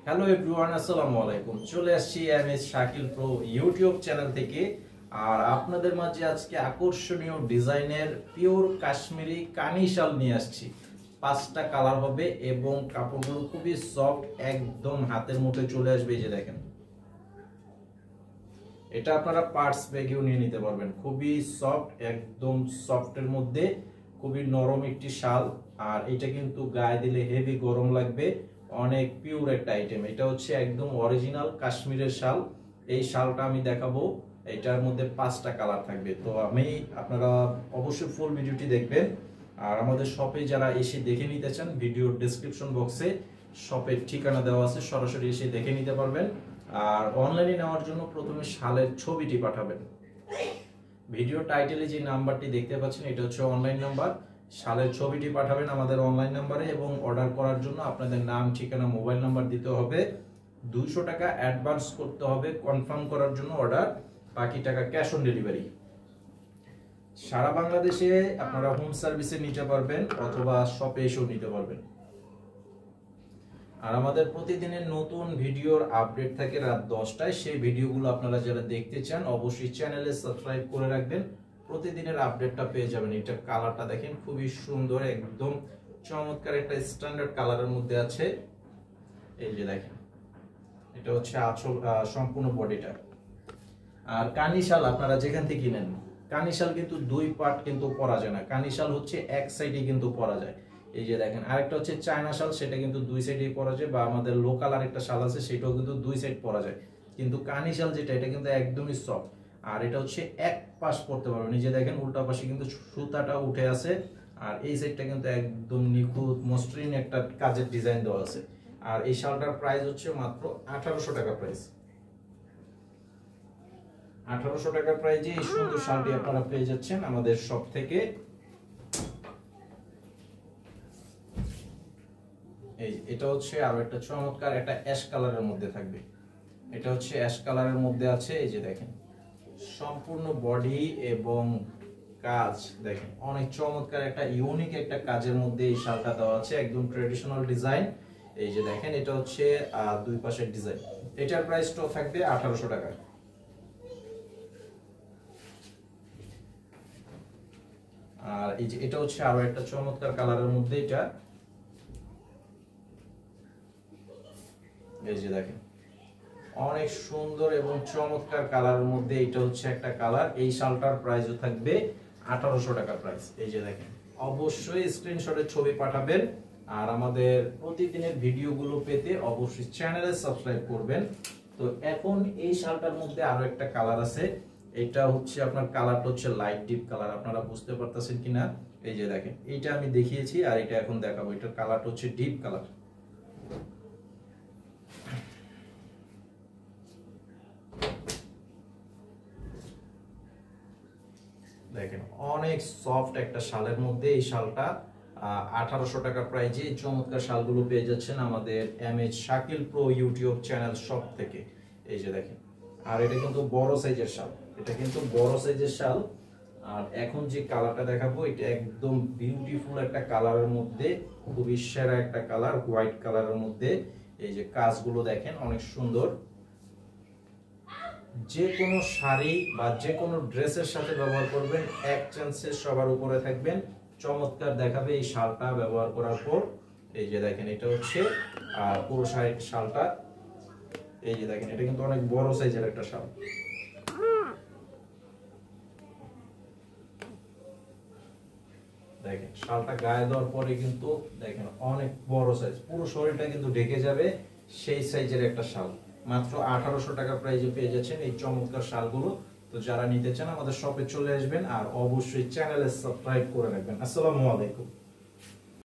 Hello everyone, আসসালামু আলাইকুম। চলে আসছি MS Shakil pro YouTube channel থেকে। আর আপনাদের মাঝে আজকে আকর্ষণীয় ডিজাইনের পিওর কাশ্মীরি কানি শাল নিয়ে আসছি। 5টা কালার হবে এবং কাপড়গুলো খুবই সফট, একদম হাতের মুঠোয় চলে আসবে। এই যে দেখেন, এটা আপনারা পার্টস ব্যাগেও নিয়ে নিতে পারবেন। খুবই সফট, একদম সফটের মধ্যে খুবই নরম একটি শাল। আর এটা কিন্তু গায়ে দিলে হেভি গরম লাগবে। অনেক পিওর একটা আইটেম। এটা হচ্ছে একদম অরিজিনাল কাশ্মীরের শাল। এই শালটা আমি দেখাবো। এটার মধ্যে 5টা কালার থাকবে। তো আপনারা অবশ্যই ফুল ভিডিওটি দেখবেন। আর আমাদের শপে যারা এসে দেখে নিতে চান, ভিডিওর ডেসক্রিপশন বক্সে শপের ঠিকানা দেওয়া আছে, সরাসরি এসে দেখে নিতে পারবেন। আর অনলাইনে নেওয়ার জন্য প্রথমে শালের ছবিটি পাঠাবেন। ভিডিও টাইটেলে যে নাম্বারটি দেখতে পাচ্ছেন, এটা হচ্ছে অনলাইন নাম্বার। শালের ছবিটি পাঠাবেন আমাদের অনলাইন নাম্বারে এবং অর্ডার করার জন্য আপনাদের নাম, ঠিকানা, মোবাইল নাম্বার দিতে হবে। 200 টাকা অ্যাডভান্স করতে হবে কনফার্ম করার জন্য অর্ডার। বাকি টাকা ক্যাশ অন ডেলিভারি। সারা বাংলাদেশে আপনারা হোম সার্ভিসে নিতে পারবেন অথবা শপে এসেও নিতে পারবেন। আর আমাদের প্রতিদিনের নতুন ভিডিওর আপডেট থাকে রাত 10টায়। সেই ভিডিওগুলো আপনারা যারা দেখতে চান অবশ্যই চ্যানেলে সাবস্ক্রাইব করে রাখবেন। প্রতিদিনের আপডেটটা পেয়ে যাবেন। এটার কালারটা দেখেন, খুবই সুন্দর, একদম চমৎকার একটা স্ট্যান্ডার্ড কালারের মধ্যে আছে। এই যে দেখেন, এটা হচ্ছে আঁচল, সম্পূর্ণ বডিটা। আর কানিশাল আপনারা যেখান থেকে কিনেন, কানিশাল কিন্তু 2 পার্ট কিন্তু পরা যায় না। কানিশাল হচ্ছে এক সাইডে কিন্তু পরা যায়। এই যে দেখেন, আরেকটা হচ্ছে চায়না শাল, সেটা কিন্তু 2 সাইডেই পরা যায়। বা আমাদের লোকাল আরেকটা শাল আছে, সেটাও কিন্তু 2 সাইড পরা যায়। কিন্তু কানিশাল যেটা, এটা কিন্তু একদমই সফট। আর এটা হচ্ছে এক পাশ পরতে পারবেন। এই যে দেখেন, উল্টা পাশে কিন্তু সুতাটা উঠে আছে। আর এই সাইডটা কিন্তু একদম নিখুঁত মসৃণ একটা কাজের ডিজাইন দেওয়া আছে। আর এই শালটার প্রাইস হচ্ছে মাত্র 1800 টাকা প্রাইস। 1800 টাকার প্রাইজে এই সুন্দর শালটি আপনারা পেয়ে যাচ্ছেন আমাদের শপ থেকে। এটা হচ্ছে আরো একটা চমৎকার একটা অ্যাশ কালারের মধ্যে থাকবে। এটা হচ্ছে অ্যাশ কালারের মধ্যে আছে। এই যে দেখেন, সম্পূর্ণ বডি এবং কাজ দেখেন, অনেক চমৎকার একটা ইউনিক একটা কাজের মধ্যে এই শালটা দেওয়া আছে, একদম ট্রেডিশনাল ডিজাইন। এই যে দেখেন, এটা হচ্ছে 2 পাশের ডিজাইন। এটার প্রাইসটাও থাকবে 1800 টাকা। আর এই যে এটা হচ্ছে আরো একটা চমৎকার কালারের মধ্যে। এটা এই যে দেখেন, অনেক সুন্দর এবং চমৎকার কালারের মধ্যে এটা হচ্ছে একটা কালার। এই শালটার প্রাইসও থাকবে 1800 টাকা প্রাইস। এই যে দেখেন, অবশ্যই স্ক্রিনশটের ছবি পাঠাবেন। আর আমাদের প্রতিদিনের ভিডিওগুলো পেতে অবশ্যই চ্যানেলে সাবস্ক্রাইব করবেন। তো এখন এই শালটার মধ্যে আরো একটা কালার আছে। এটা হচ্ছে আপনার কালারটা হচ্ছে লাইট ডিপ কালার। আপনারা বুঝতে পারতেছেন কিনা, এই যে দেখেন, এইটা আমি দেখিয়েছি আর এটা এখন দেখাবো। এটার কালারটা হচ্ছে ডিপ কালার। দেখেন, অনেক সফট একটা শালের মধ্যে এই শালটা 1800 টাকা প্রাইজে চমৎকার শালগুলো পেয়ে যাচ্ছেন আমাদের MS Shakil pro YouTube channel shop থেকে। এই যে দেখেন, আর এটা কিন্তু বড় সাইজের শাল। এটা কিন্তু বড় সাইজের শাল। আর এখন যে কালারটা দেখাবো, এটা একদম বিউটিফুল একটা কালারের মধ্যে, খুবই সেরা একটা কালার, হোয়াইট কালারের মধ্যে। এই যে কাজগুলো দেখেন, অনেক সুন্দর। যে কোনো শাড়ি বা যে কোনো ড্রেসের সাথে ব্যবহার করবেন, এক চান্সে সবার উপরে থাকবেন। চমৎকার দেখাবে এই শালটা ব্যবহার করার পর। এই যে দেখেন, এটা হচ্ছে পুরো শালটা। এই যে দেখেন, এটা কিন্তু অনেক বড় সাইজের একটা শাল। দেখেন, শালটা গায়ে দেওয়ার পরে কিন্তু দেখেন অনেক বড় সাইজ, পুরো শরীরটা কিন্তু ঢেকে যাবে, সেই সাইজের একটা শাল। মাত্র 1800 টাকা প্রাইজে পেয়ে যাচ্ছেন এই চমৎকার শালগুলো। তো যারা নিতে চান আমাদের শপে চলে আসবেন। আর অবশ্যই চ্যানেলে সাবস্ক্রাইব করে রাখবেন। আসসালামু আলাইকুম।